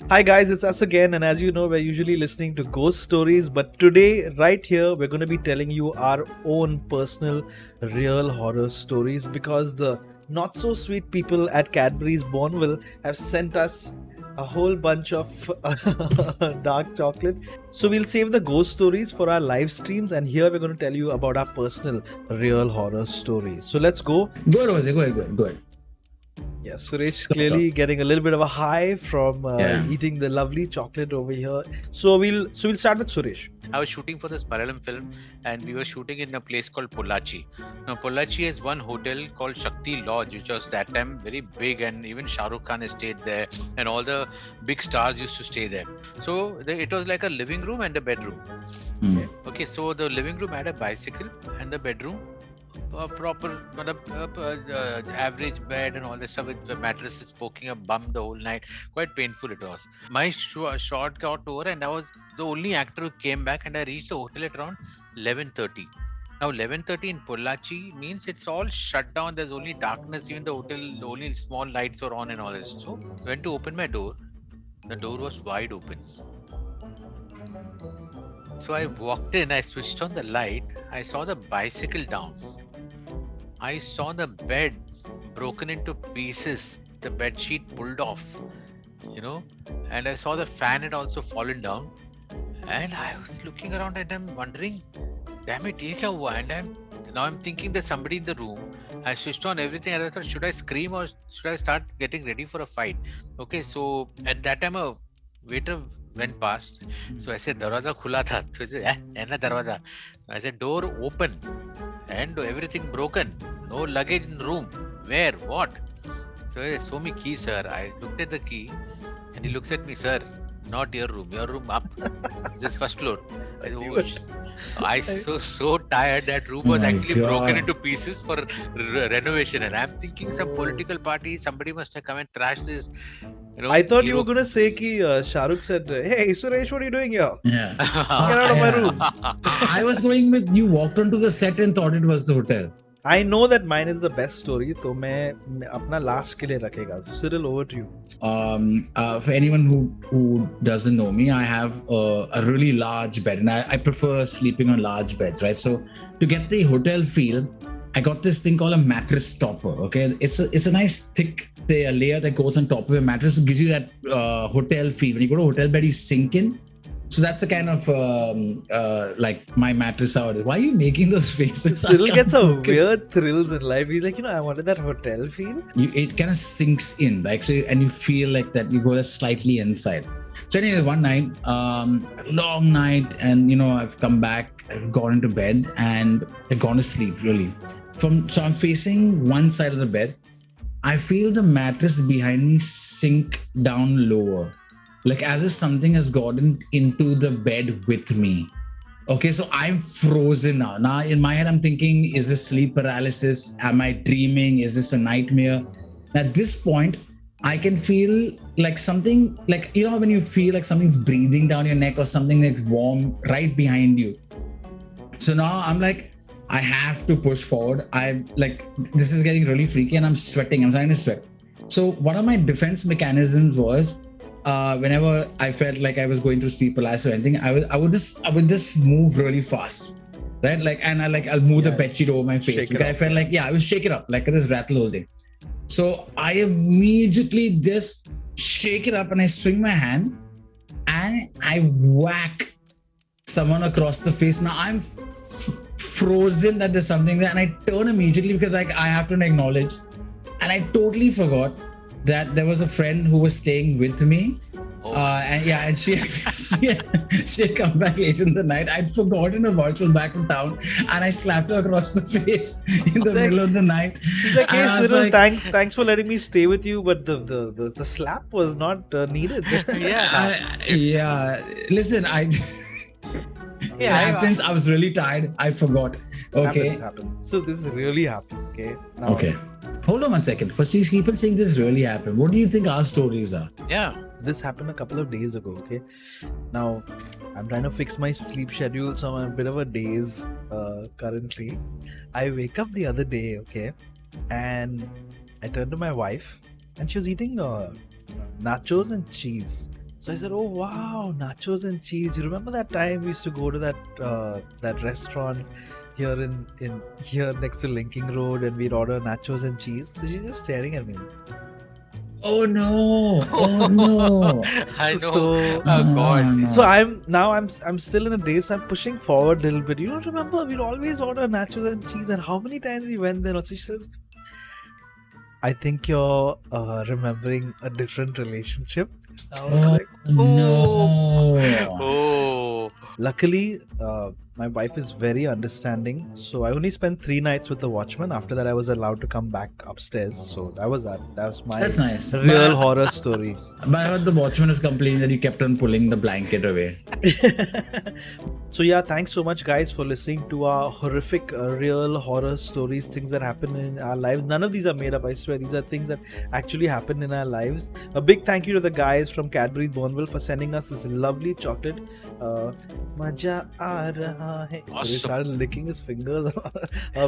Hi guys, it's us again, and as you know, we're usually listening to ghost stories, but today, right here, we're going to be telling you our own personal, real horror stories because the not so sweet people at Cadbury's Bonville have sent us a whole bunch of dark chocolate. So we'll save the ghost stories for our live streams, and here we're going to tell you about our personal, real horror stories. So let's go. Good, Jose. Good. Yeah, Suresh clearly getting a little bit of a high from Yeah. eating the lovely chocolate over here. So we'll start with Suresh. I was shooting for this Malayalam film, and we were shooting in a place called Pollachi. Now, Pollachi has one hotel called Shakti Lodge, which was that time very big, and even Shah Rukh Khan has stayed there, and all the big stars used to stay there. So it was like a living room and a bedroom. Mm. Okay, so the living room had a bicycle, and the bedroom a proper average bed and all this stuff with the mattresses poking a bum the whole night. Quite painful it was. My shot got over, and I was the only actor who came back, and I reached the hotel at around 11:30. Now 11:30 in Pollachi means it's all shut down. There's only darkness. Even the hotel, only small lights are on and all this. So went to open my door. The door was wide open. So I walked in. I switched on the light. I saw the bicycle down. I saw the bed broken into pieces, the bed sheet pulled off, you know, and I saw the fan had also fallen down. And I was looking around and I'm wondering, damn it, ye kya hua? And now I'm thinking there's somebody in the room. I switched on everything and I thought, should I scream or should I start getting ready for a fight? Okay, so at that time a waiter went past. So I said, Darwaza khula tha. So he said, na darwaza. I said, door open and everything broken. No luggage in room. Where? What? So he said, show me key, sir. I looked at the key and he looks at me, sir. Not your room up. This first floor. I said, oh, I so tired. That room was My actually broken God. into pieces for renovation, and I'm thinking some political party, somebody must have come and trashed this. I thought you hero. were gonna say ki Shah Rukh said, "Hey Suresh, what are you doing here? Yeah. Get out of my room." I was going with you walked onto the set and thought it was the hotel. I know that mine is the best story, तो मैं अपना last के लिए रखेगा. So Cyril, over to you. For anyone who doesn't know me, I have a really large bed, and I prefer sleeping on large beds, right? So to get the hotel feel, I got this thing called a mattress topper. Okay, it's a nice thick layer that goes on top of your mattress. It gives you that hotel feel. When you go to a hotel bed, you sink in. So that's the kind of like my mattress out. Why are you making those faces? Cyril gets a Focus. weird thrills in life. He's like, I wanted that hotel feel. It kind of sinks in, like, so, and you feel like that you go slightly inside. So anyway, one night, long night, and I've come back, I've gone into bed, and I've gone to sleep really. So I'm facing one side of the bed. I feel the mattress behind me sink down lower, like as if something has gotten into the bed with me. Okay, so I'm frozen now. Now in my head, I'm thinking, is this sleep paralysis? Am I dreaming? Is this a nightmare? At this point, I can feel like something, like, when you feel like something's breathing down your neck or something like warm right behind you. So now I'm like, I have to push forward. I'm like, this is getting really freaky and I'm sweating. I'm starting to sweat. So one of my defense mechanisms was, whenever I felt like I was going through sleep paralysis or anything, I would just move really fast, right? Like, and I'll move the bedsheet over my face because I felt like, I would shake it up, like this rattle whole thing. So I immediately just shake it up and I swing my hand and I whack someone across the face. Now I'm frozen that there's something there, and I turn immediately because like I have to acknowledge, and I totally forgot that there was a friend who was staying with me. And she had come back late in the night. I'd forgotten about it. She was back in town, and I slapped her across the face in the middle of the night. She's like, "Hey Cyril, thanks for letting me stay with you, but the slap was not needed." Listen, it happens. I was really tired. I forgot. Okay. Happens. So this really happened. Okay. Now, okay. Hold on 1 second. First, these people saying this really happened. What do you think our stories are? Yeah. This happened a couple of days ago. Okay. Now, I'm trying to fix my sleep schedule, so I'm a bit of a daze currently. I wake up the other day, okay, and I turn to my wife, and she was eating nachos and cheese. So I said, "Oh wow, nachos and cheese! You remember that time we used to go to that restaurant here in here next to Linking Road, and we'd order nachos and cheese?" So she's just staring at me. Oh no! Oh no! I know. So Oh God. no. So I'm still in a daze. So I'm pushing forward a little bit. You don't remember? We'd always order nachos and cheese, and how many times we went there? Also, she says, "I think you're remembering a different relationship." I was Oh like, no! Oh. luckily, my wife is very understanding. So I only spent 3 nights with the watchman. After that, I was allowed to come back upstairs. So that was that. That was my That's nice. real horror story. But I heard the watchman is complaining that you kept on pulling the blanket away. So yeah, thanks so much guys for listening to our horrific real horror stories, things that happen in our lives. None of these are made up, I swear. These are things that actually happen in our lives. A big thank you to the guys from Cadbury's Bonville for sending us this lovely chocolate. Maja aa raha hai. So he Awesome. started licking his fingers.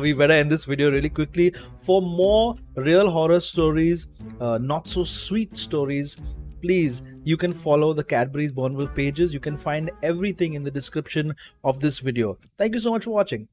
We better end this video really quickly. For more real horror stories, not so sweet stories, please, you can follow the Cadbury's Bonville pages. You can find everything in the description of this video. Thank you so much for watching.